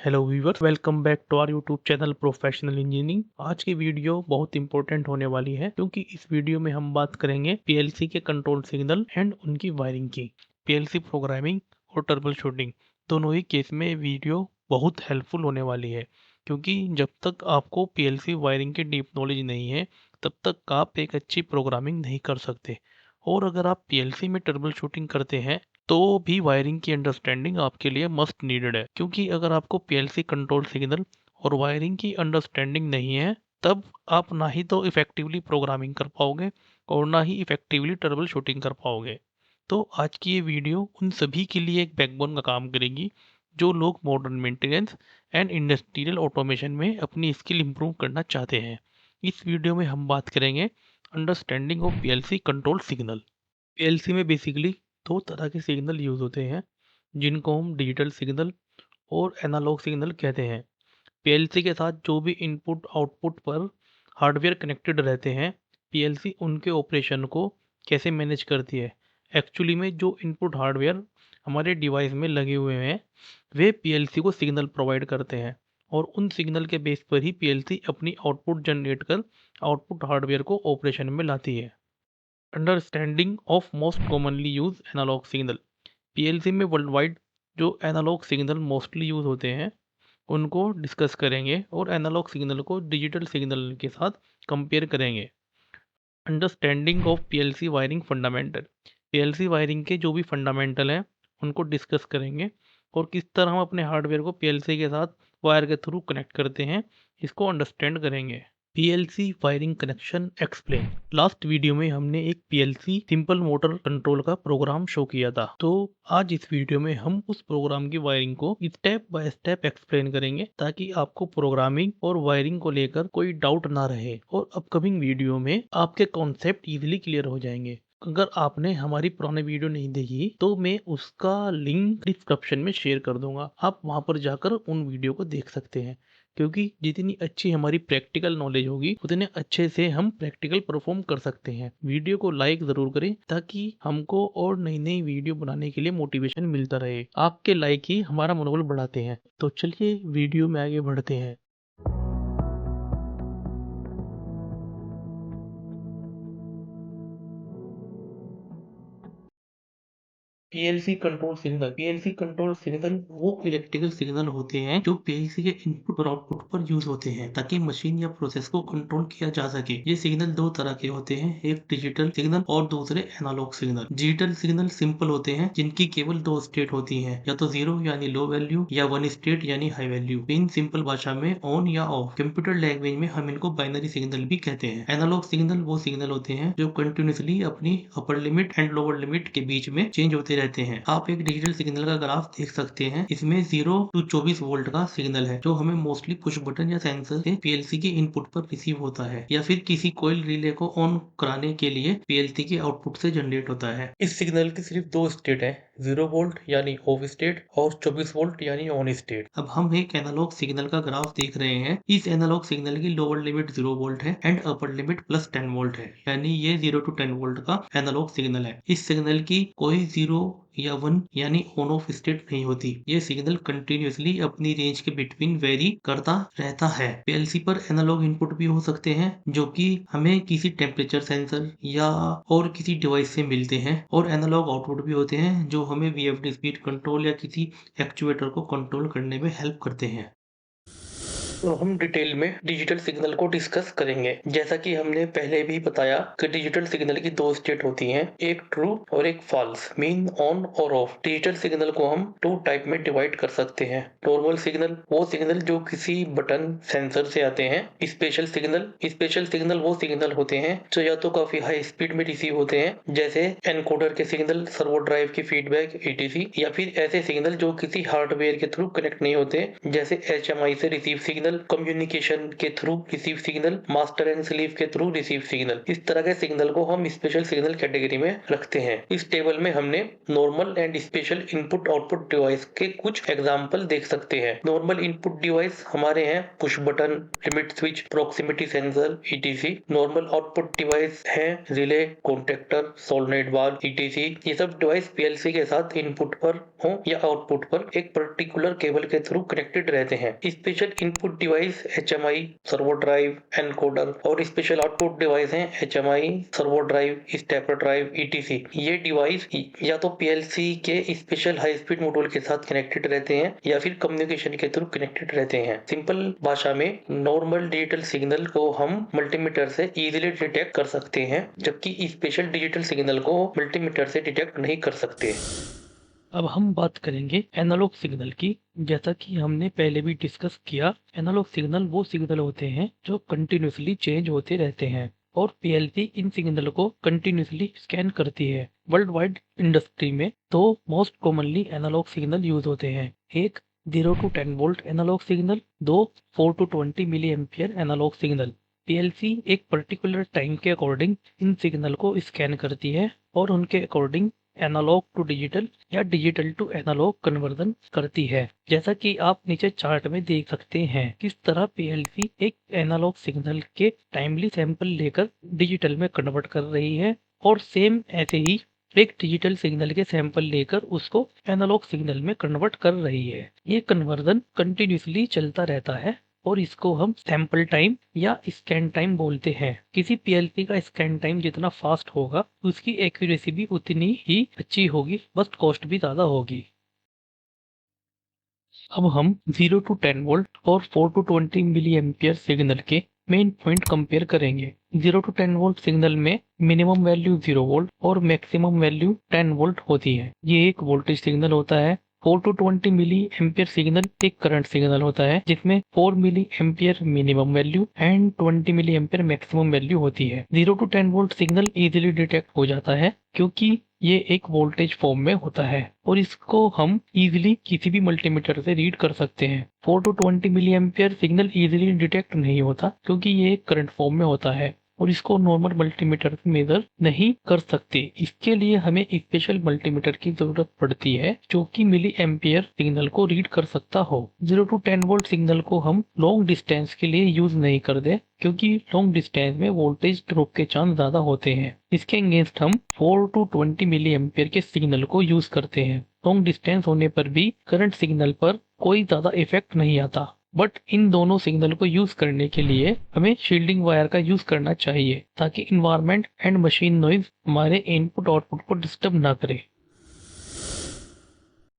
Hello viewers, welcome back to our YouTube channel professional engineering. आज की video बहुत important होने वाली है क्योंकि इस वीडियो में हम बात करेंगे पीएलसी के कंट्रोल सिग्नल एंड उनकी वायरिंग की। पीएलसी प्रोग्रामिंग और ट्रबल शूटिंग दोनों ही केस में ये वीडियो बहुत हेल्पफुल होने वाली है, क्योंकि जब तक आपको पीएलसी वायरिंग की डीप नॉलेज नहीं है तब तक आप एक अच्छी प्रोग्रामिंग नहीं कर सकते। और अगर आप पीएलसी में ट्रबल शूटिंग करते हैं तो भी वायरिंग की अंडरस्टैंडिंग आपके लिए मस्ट नीडेड है, क्योंकि अगर आपको पीएलसी कंट्रोल सिग्नल और वायरिंग की अंडरस्टैंडिंग नहीं है तब आप ना ही तो इफेक्टिवली प्रोग्रामिंग कर पाओगे और ना ही इफेक्टिवली ट्रबल शूटिंग कर पाओगे। तो आज की ये वीडियो उन सभी के लिए एक बैकबोन का काम करेगी जो लोग modern maintenance and industrial automation में अपनी स्किल इंप्रूव करना चाहते हैं। इस वीडियो में हम बात करेंगे understanding of PLC control signal. PLC में बेसिकली दो तरह के सिग्नल यूज होते हैं जिनको हम डिजिटल सिग्नल और एनालॉग सिग्नल कहते हैं। पीएलसी के साथ जो भी इनपुट आउटपुट पर हार्डवेयर कनेक्टेड रहते हैं, पीएलसी उनके ऑपरेशन को कैसे मैनेज करती है। एक्चुअली में जो इनपुट हार्डवेयर हमारे डिवाइस में लगे हुए हैं वे पीएलसी को सिग्नल प्रोवाइड करते हैं और उन सिग्नल के बेस पर ही पीएलसी अपनी आउटपुट जनरेट कर आउटपुट हार्डवेयर को ऑपरेशन में लाती है। Understanding of most commonly use analog signal. PLC में वर्ल्ड वाइड जो एनालॉग सिग्नल मोस्टली यूज होते हैं उनको डिस्कस करेंगे और एनालॉग सिग्नल को डिजिटल सिग्नल के साथ कंपेयर करेंगे। Understanding of PLC wiring fundamental. PLC wiring के जो भी फंडामेंटल हैं उनको डिस्कस करेंगे और किस तरह हम अपने हार्डवेयर को पीएलसी के साथ वायर के थ्रू कनेक्ट करते हैं इसको अंडरस्टैंड करेंगे। PLC wiring connection explain. Last video में हमने एक पीएलसी सिंपल मोटर कंट्रोल का प्रोग्राम शो किया था, तो आज इस वीडियो में हम उस प्रोग्राम की वायरिंग को स्टेप बाय स्टेप एक्सप्लेन करेंगे ताकि आपको प्रोग्रामिंग और वायरिंग को लेकर कोई डाउट ना रहे और अपकमिंग वीडियो में आपके कॉन्सेप्ट इजीली क्लियर हो जाएंगे। अगर आपने हमारी पुरानी वीडियो नहीं देखी तो मैं उसका लिंक डिस्क्रिप्शन में शेयर कर दूंगा, आप वहां पर जाकर उन वीडियो को देख सकते हैं, क्योंकि जितनी अच्छी हमारी प्रैक्टिकल नॉलेज होगी उतने अच्छे से हम प्रैक्टिकल परफॉर्म कर सकते हैं। वीडियो को लाइक ज़रूर करें ताकि हमको और नई नई वीडियो बनाने के लिए मोटिवेशन मिलता रहे। आपके लाइक ही हमारा मनोबल बढ़ाते हैं। तो चलिए वीडियो में आगे बढ़ते हैं। पीएलसी कंट्रोल सिग्नल वो इलेक्ट्रिकल सिग्नल होते हैं जो पीएलसी के इनपुट और आउटपुट पर यूज होते हैं ताकि मशीन या प्रोसेस को कंट्रोल किया जा सके। ये सिग्नल दो तरह के होते हैं, एक डिजिटल सिग्नल और दूसरे analog signal. Digital signal simple होते हैं जिनकी केवल दो स्टेट होती हैं, या तो 0 यानी लो वैल्यू या 1 स्टेट यानी हाई वैल्यू। इन सिंपल भाषा में ऑन या ऑफ। कंप्यूटर लैंग्वेज में हम इनको बाइनरी सिग्नल भी कहते हैं। एनालॉग सिग्नल वो सिग्नल होते हैं जो कंटिन्यूसली अपनी upper limit and lower limit के बीच में चेंज होते रहते हैं। आप एक डिजिटल सिग्नल का ग्राफ देख सकते हैं। इसमें 0 to 24 वोल्ट का सिग्नल है जो हमें मोस्टली पुश बटन या सेंसर से पीएलसी के इनपुट पर रिसीव होता है या फिर किसी कोयल रिले को ऑन कराने के लिए पीएलसी के आउटपुट से जनरेट होता है। इस सिग्नल की सिर्फ दो स्टेट है, 0 वोल्ट यानी ऑफ स्टेट और 24 वोल्ट यानी ऑन स्टेट। अब हम एक एनालॉग सिग्नल का ग्राफ देख रहे हैं। इस एनालॉग सिग्नल की लोअर लिमिट 0 वोल्ट है and upper limit plus 10 volt है, यानी ये 0 to 10 वोल्ट का एनालॉग सिग्नल है। इस सिग्नल की कोई 0 या 1 यानी ऑन ऑफ स्टेट नहीं होती। ये सिग्नल कंटिन्यूसली अपनी रेंज के बिटवीन वेरी करता रहता है। पीएलसी पर एनालॉग इनपुट भी हो सकते हैं जो कि हमें किसी टेम्परेचर सेंसर या और किसी डिवाइस से मिलते हैं, और एनालॉग आउटपुट भी होते हैं जो हमें वीएफडी स्पीड कंट्रोल या किसी एक्चुएटर को कंट्रोल करने में हेल्प करते हैं। तो हम डिटेल में डिजिटल सिग्नल को डिस्कस करेंगे। जैसा कि हमने पहले भी बताया कि डिजिटल सिग्नल की दो स्टेट होती हैं, एक ट्रू और एक फॉल्स, मीन ऑन और ऑफ। डिजिटल सिग्नल को हम टू टाइप में डिवाइड कर सकते हैं। नॉर्मल सिग्नल वो सिग्नल जो किसी बटन सेंसर से आते हैं। स्पेशल सिग्नल वो सिग्नल होते हैं जो या तो काफी हाई स्पीड में रिसीव होते हैं, जैसे एनकोडर के सिग्नल, सर्वो ड्राइव की फीडबैक etc, या फिर ऐसे सिग्नल जो किसी हार्डवेयर के थ्रू कनेक्ट नहीं होते, जैसे HMI से रिसीव सिग्नल सिग्नल, कम्युनिकेशन के through receive signal, master and sleeve के थ्रू रिसीव सिग्नल। इस तरह के सिग्नल को हम स्पेशल सिग्नल कैटेगरी में रखते हैं। इस टेबल में हमने normal and special input output device के कुछ एग्जाम्पल देख सकते हैं। नॉर्मल इनपुट डिवाइस हमारे हैं push button, limit switch, proximity sensor, ETC. Normal output device है relay, contactor, solenoid valve, ETC. ये सब डिवाइस पीएलसी के साथ इनपुट पर हो या आउटपुट पर एक पर्टिकुलर केबल के थ्रू कनेक्टेड रहते हैं। Special input device HMI, servo drive, encoder और स्पेशल आउटपुट डिवाइस हैं HMI, servo drive, stepper drive, etc. ये डिवाइस या तो पीएलसी के स्पेशल हाई स्पीड मॉड्यूल के साथ कनेक्टेड रहते हैं या फिर कम्युनिकेशन के थ्रू कनेक्टेड रहते हैं। सिंपल भाषा में नॉर्मल डिजिटल सिग्नल को हम मल्टीमीटर से इजीली डिटेक्ट कर सकते हैं, जबकि स्पेशल डिजिटल सिग्नल को मल्टीमीटर से डिटेक्ट नहीं कर सकते। अब हम बात करेंगे एनालॉग सिग्नल की। जैसा कि हमने पहले भी डिस्कस किया, एनालॉग सिग्नल वो सिग्नल होते हैं जो कंटिन्यूसली चेंज होते रहते हैं और पीएलसी इन सिग्नल को कंटिन्यूसली स्कैन करती है। वर्ल्ड वाइड इंडस्ट्री में दो most commonly analog signal use होते हैं। एक 0 to 10 वोल्ट एनालॉग सिग्नल, दो 4 to 20 milli ampere analog signal. PLC एक पर्टिकुलर टाइम के अकॉर्डिंग इन सिग्नल को स्कैन करती है और उनके अकॉर्डिंग एनालॉग टू डिजिटल या डिजिटल टू एनालॉग कन्वर्जन करती है। जैसा कि आप नीचे चार्ट में देख सकते हैं किस तरह पीएलसी एक एनालॉग सिग्नल के टाइमली सैंपल लेकर डिजिटल में कन्वर्ट कर रही है और सेम ऐसे ही एक डिजिटल सिग्नल के सैंपल लेकर उसको एनालॉग सिग्नल में कन्वर्ट कर रही है। ये कन्वर्जन कंटिन्यूसली चलता रहता है और इसको हम सैंपल टाइम या स्कैन टाइम बोलते हैं। किसी पीएलसी का स्कैन टाइम जितना फास्ट होगा उसकी एक्यूरेसी भी उतनी ही अच्छी होगी, बस कॉस्ट भी ज्यादा होगी। अब हम 0 to 10 वोल्ट और 4 to 20 मिली एम्पियर सिग्नल के मेन पॉइंट कंपेयर करेंगे। 0 to 10 वोल्ट सिग्नल में मिनिमम वैल्यू 0 वोल्ट और मैक्सिमम वैल्यू 10 वोल्ट होती है। ये एक वोल्टेज सिग्नल होता है। 4 to 20 मिली एम्पियर सिग्नल एक करंट सिग्नल होता है जिसमें 4 milli ampere minimum value and 20 milli ampere maximum value होती है। 0 to 10 volt signal easily detect हो जाता है क्योंकि ये एक वोल्टेज फॉर्म में होता है और इसको हम इजीली किसी भी मल्टीमीटर से रीड कर सकते हैं। 4 to 20 milli ampere signal easily detect नहीं होता क्योंकि ये एक करंट फॉर्म में होता है और इसको नॉर्मल मल्टीमीटर से मेजर नहीं कर सकते। इसके लिए हमें स्पेशल मल्टीमीटर की जरूरत पड़ती है जो कि मिली एम्पियर सिग्नल को रीड कर सकता हो। 0 to 10 वोल्ट सिग्नल को हम लॉन्ग डिस्टेंस के लिए यूज नहीं करते क्योंकि लॉन्ग डिस्टेंस में वोल्टेज ड्रॉप के चांस ज्यादा होते हैं। इसके अगेंस्ट हम 4 to 20 मिली एम्पियर के सिग्नल को यूज करते हैं। लॉन्ग डिस्टेंस होने पर भी करंट सिग्नल पर कोई ज्यादा इफेक्ट नहीं आता, बट इन दोनों सिग्नल को यूज करने के लिए हमें शील्डिंग वायर का यूज करना चाहिए ताकि इन्वायरमेंट एंड मशीन नॉइज हमारे इनपुट आउटपुट को डिस्टर्ब ना करे।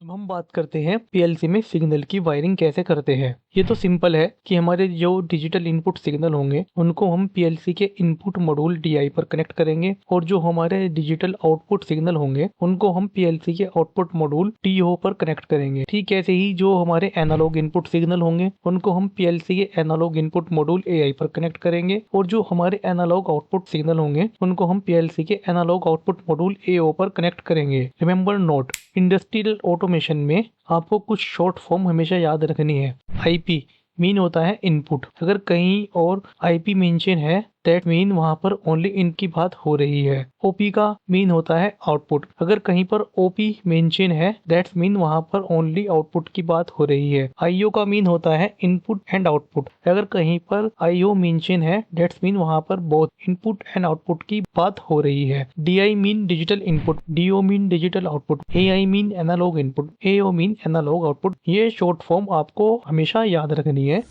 अब हम बात करते हैं पीएलसी में सिग्नल की वायरिंग कैसे करते हैं। ये तो सिंपल है कि हमारे जो डिजिटल इनपुट सिग्नल होंगे उनको हम पीएलसी के इनपुट मॉड्यूल डीआई पर कनेक्ट करेंगे और जो हमारे डिजिटल आउटपुट सिग्नल होंगे उनको हम पीएलसी के आउटपुट मॉड्यूल टीओ पर कनेक्ट करेंगे। ठीक ऐसे ही जो हमारे एनालॉग इनपुट सिग्नल होंगे उनको हम पीएलसी के एनालॉग इनपुट मॉड्यूल एआई पर कनेक्ट करेंगे और जो हमारे एनालॉग आउटपुट सिग्नल होंगे उनको हम पीएलसी के एनालॉग आउटपुट मॉड्यूल एओ पर कनेक्ट करेंगे। रिमेंबर नोट, इंडस्ट्रियल ऑटोमेशन में आपको कुछ शॉर्ट फॉर्म हमेशा याद रखनी है। आईपी मीन होता है इनपुट। अगर कहीं और आईपी मेंशन है दैट मीन वहां पर ओनली इन की बात हो रही है। ओपी का मीन होता है आउटपुट। अगर कहीं पर ओपी मेंशन है दैट्स मीन वहां पर ओनली आउटपुट की बात हो रही है। आईओ का मीन होता है इनपुट एंड आउटपुट। अगर कहीं पर आईओ मेंशन है दैट्स मीन वहां पर बोथ इनपुट एंड आउटपुट की बात हो रही है। DI mean digital input, DO mean digital output, AI mean analog input, AO mean analog output. ये शॉर्ट फॉर्म आपको हमेशा याद रखनी है।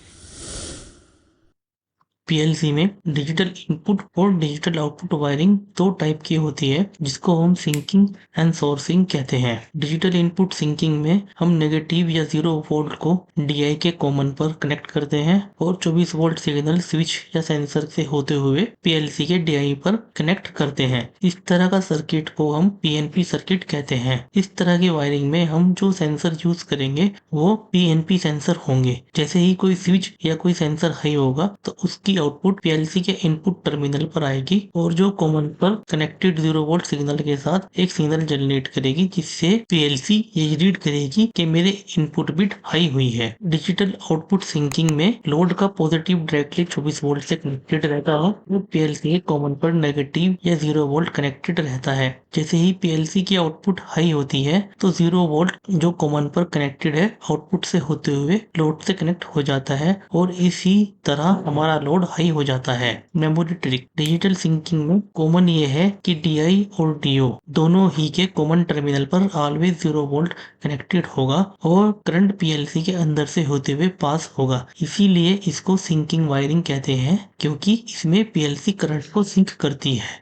पीएलसी में डिजिटल इनपुट और डिजिटल आउटपुट वायरिंग दो टाइप की होती है जिसको हम सिंकिंग एंड सोर्सिंग कहते हैं। डिजिटल इनपुट सिंकिंग में हम नेगेटिव या 0 वोल्ट को डीआई के कॉमन पर कनेक्ट करते हैं और 24 वोल्ट सिग्नल स्विच या सेंसर से होते हुए पीएलसी के डीआई पर कनेक्ट करते हैं। इस तरह का सर्किट को हम पीएनपी सर्किट कहते हैं। इस तरह की वायरिंग में हम जो सेंसर यूज करेंगे वो पीएनपी सेंसर होंगे। जैसे ही कोई स्विच या कोई सेंसर हाई होगा तो उसकी आउटपुट पीएलसी के इनपुट टर्मिनल पर आएगी और जो कॉमन पर कनेक्टेड 0 वोल्ट सिग्नल के साथ एक सिग्नल जनरेट करेगी, जिससे पीएलसी ये रीड करेगी कि मेरे इनपुट बिट हाई हुई है। डिजिटल आउटपुट सिंकिंग में लोड का पॉजिटिव डायरेक्टली 24 वोल्ट से कनेक्टेड रहता है और पीएलसी के कॉमन पर नेगेटिव या 0 वोल्ट कनेक्टेड रहता है। जैसे ही पीएलसी की आउटपुट हाई होती है तो 0 वोल्ट जो कॉमन पर कनेक्टेड है आउटपुट से होते हुए लोड से कनेक्ट हो जाता है और इसी तरह हमारा लोड हाई हो जाता है। मेमोरी ट्रिक डिजिटल सिंकिंग में कॉमन ये है कि डीआई और डीओ दोनों ही के कॉमन टर्मिनल पर ऑलवेज 0 वोल्ट कनेक्टेड होगा और करंट पीएलसी के अंदर से होते हुए पास होगा। इसीलिए इसको सिंकिंग वायरिंग कहते हैं, क्योंकि इसमें पीएलसी करंट को सिंक करती है।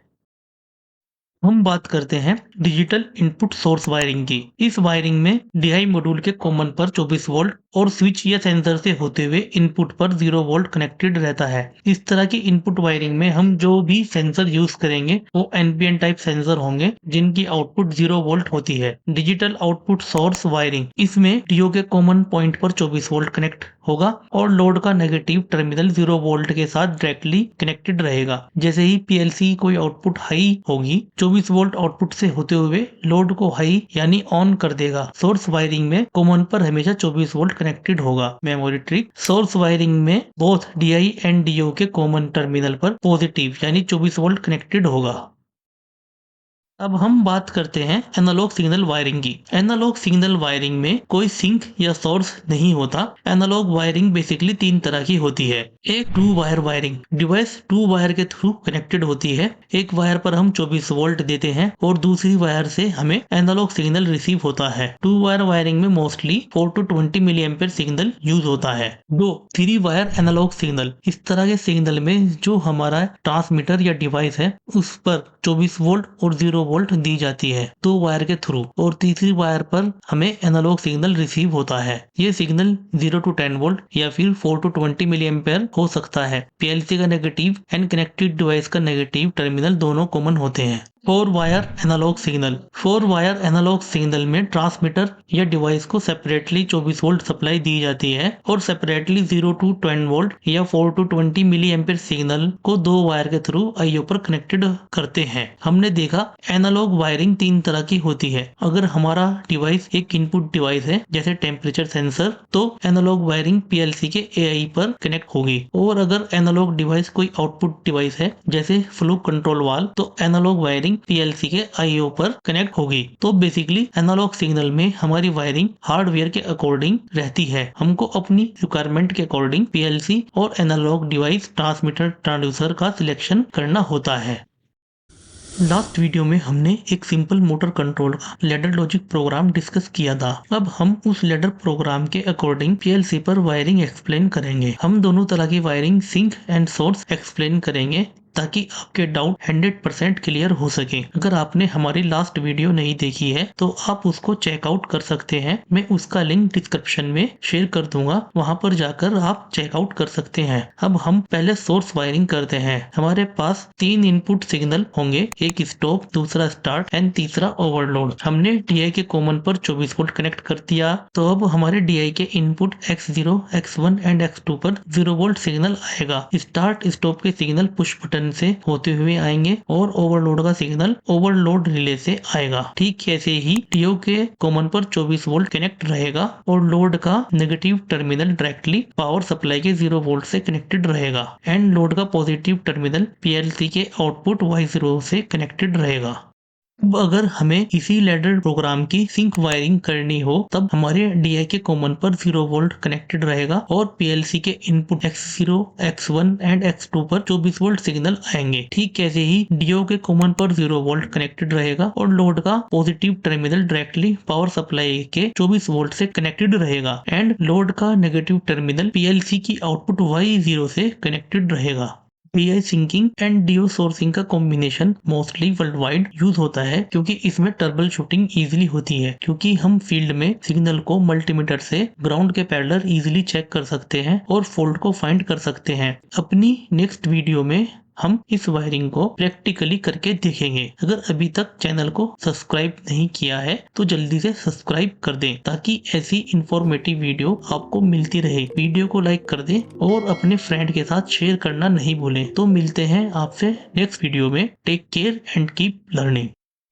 हम बात करते हैं डिजिटल इनपुट सोर्स वायरिंग की। इस वायरिंग में डीआई मॉड्यूल के कॉमन पर 24 वोल्ट और स्विच या सेंसर से होते हुए इनपुट पर 0 वोल्ट कनेक्टेड रहता है। इस तरह की इनपुट वायरिंग में हम जो भी सेंसर यूज करेंगे वो एनपीएन टाइप सेंसर होंगे जिनकी आउटपुट 0 वोल्ट होती है। डिजिटल आउटपुट सोर्स वायरिंग, इसमें डीओ के कॉमन पॉइंट पर 24 वोल्ट कनेक्ट होगा और लोड का नेगेटिव टर्मिनल 0 वोल्ट के साथ डायरेक्टली कनेक्टेड रहेगा। जैसे ही पीएलसी कोई आउटपुट हाई होगी, 24 वोल्ट आउटपुट से होते हुए लोड को हाई यानी ऑन कर देगा। सोर्स वायरिंग में कॉमन पर हमेशा 24 वोल्ट कनेक्टेड होगा। मेमोरी ट्रिक सोर्स वायरिंग में बोथ डीआई एंड डीओ के कॉमन टर्मिनल पर पॉजिटिव यानी 24 वोल्ट कनेक्टेड होगा। अब हम बात करते हैं एनालॉग सिग्नल वायरिंग की। एनालॉग सिग्नल वायरिंग में कोई सिंक या सोर्स नहीं होता। एनालॉग वायरिंग बेसिकली 3 तरह की होती है। एक 2 वायर वायरिंग, डिवाइस 2 वायर के थ्रू कनेक्टेड होती है। एक वायर पर हम 24 वोल्ट देते हैं और दूसरी वायर से हमें एनालॉग सिग्नल रिसीव होता है। 2 वायर वायरिंग में mostly 4 to 20 milli ampere signal use होता है। 2 3 वायर एनालॉग सिग्नल, इस तरह के सिग्नल में जो हमारा ट्रांसमीटर या डिवाइस है उस पर 24 वोल्ट और 0 वोल्ट दी जाती है 2 वायर के थ्रू और तीसरी वायर पर हमें एनालॉग सिग्नल रिसीव होता है। ये सिग्नल 0 to 10 वोल्ट या फिर 4 to 20 मिली एम्पेयर हो सकता है। पीएलसी का नेगेटिव एंड कनेक्टेड डिवाइस का नेगेटिव टर्मिनल दोनों कॉमन होते हैं। 4 wire analog signal, 4 wire analog signal में ट्रांसमीटर या डिवाइस को सेपरेटली 24 वोल्ट सप्लाई दी जाती है और सेपरेटली 0 to 10 वोल्ट या 4 to 20 मिली एम्पेयर सिग्नल को 2 वायर के थ्रू आईओ पर कनेक्टेड करते हैं। हमने देखा एनालॉग वायरिंग 3 तरह की होती है। अगर हमारा डिवाइस एक इनपुट डिवाइस है जैसे टेम्परेचर सेंसर, तो एनालॉग वायरिंग पीएलसी के एआई पर कनेक्ट होगी और अगर एनालॉग डिवाइस कोई आउटपुट डिवाइस है जैसे फ्लो कंट्रोल वाल्व, तो एनालॉग वायरिंग पीएलसी के आईओ पर कनेक्ट होगी। तो बेसिकली एनालॉग सिग्नल में हमारी वायरिंग हार्डवेयर के अकॉर्डिंग रहती है। हमको अपनी रिक्वायरमेंट के अकॉर्डिंग पीएलसी और एनालॉग डिवाइस ट्रांसमीटर ट्रांसड्यूसर का सिलेक्शन करना होता है। लास्ट वीडियो में हमने एक सिंपल मोटर कंट्रोल का लैडर लॉजिक प्रोग्राम डिस्कस किया था। अब हम उस लैडर प्रोग्राम के अकॉर्डिंग पीएलसी पर वायरिंग एक्सप्लेन करेंगे। हम दोनों तरह की wiring sink and source explain करेंगे ताकि आपके डाउट 100% क्लियर हो सके। अगर आपने हमारी लास्ट वीडियो नहीं देखी है तो आप उसको चेकआउट कर सकते हैं। मैं उसका लिंक डिस्क्रिप्शन में शेयर कर दूंगा, वहां पर जाकर आप चेकआउट कर सकते हैं। अब हम पहले सोर्स वायरिंग करते हैं। हमारे पास 3 इनपुट सिग्नल होंगे, एक स्टॉप, दूसरा स्टार्ट एंड तीसरा ओवरलोड। हमने डीआई के कॉमन पर 24 वोल्ट कनेक्ट कर दिया। तो अब हमारे डीआई के input X0, X1 and X2 पर 0 वोल्ट सिग्नल आएगा। स्टार्ट स्टॉप के सिग्नल पुश बटन से होते हुए आएंगे और ओवरलोड का सिग्नल ओवरलोड रिले से आएगा। ठीक ऐसे ही डीओ के कॉमन पर 24 वोल्ट कनेक्ट रहेगा और लोड का negative terminal directly power supply के 0 वोल्ट से कनेक्टेड रहेगा एंड लोड का पॉजिटिव टर्मिनल पीएलसी के आउटपुट Y0 से कनेक्टेड रहेगा। अब अगर हमें इसी लैडर प्रोग्राम की सिंक वायरिंग करनी हो तब हमारे डीआई के कॉमन पर 0 वोल्ट कनेक्टेड रहेगा और पीएलसी के input X0, X1 and X2 पर 24 वोल्ट सिग्नल आएंगे। ठीक कैसे ही डीओ के कॉमन पर 0 वोल्ट कनेक्टेड रहेगा और लोड का positive terminal directly power supply के 24 वोल्ट से कनेक्टेड रहेगा एंड लोड का नेगेटिव टर्मिनल पीएलसी की आउटपुट Y0 से कनेक्टेड रहेगा। DI sinking and DO sourcing का combination mostly world wide use होता है क्योंकि इसमें ट्रबल शूटिंग इजीली होती है, क्योंकि हम फील्ड में सिग्नल को मल्टीमीटर से ग्राउंड के पैरेलल इजीली चेक कर सकते हैं और फॉल्ट को फाइंड कर सकते हैं। अपनी नेक्स्ट वीडियो में हम इस वायरिंग को प्रैक्टिकली करके देखेंगे। अगर अभी तक चैनल को सब्सक्राइब नहीं किया है तो जल्दी से सब्सक्राइब कर दें ताकि ऐसी इंफॉर्मेटिव वीडियो आपको मिलती रहे। वीडियो को लाइक कर दें और अपने फ्रेंड के साथ शेयर करना नहीं भूलें। तो मिलते हैं आपसे नेक्स्ट वीडियो में। Take care and keep learning.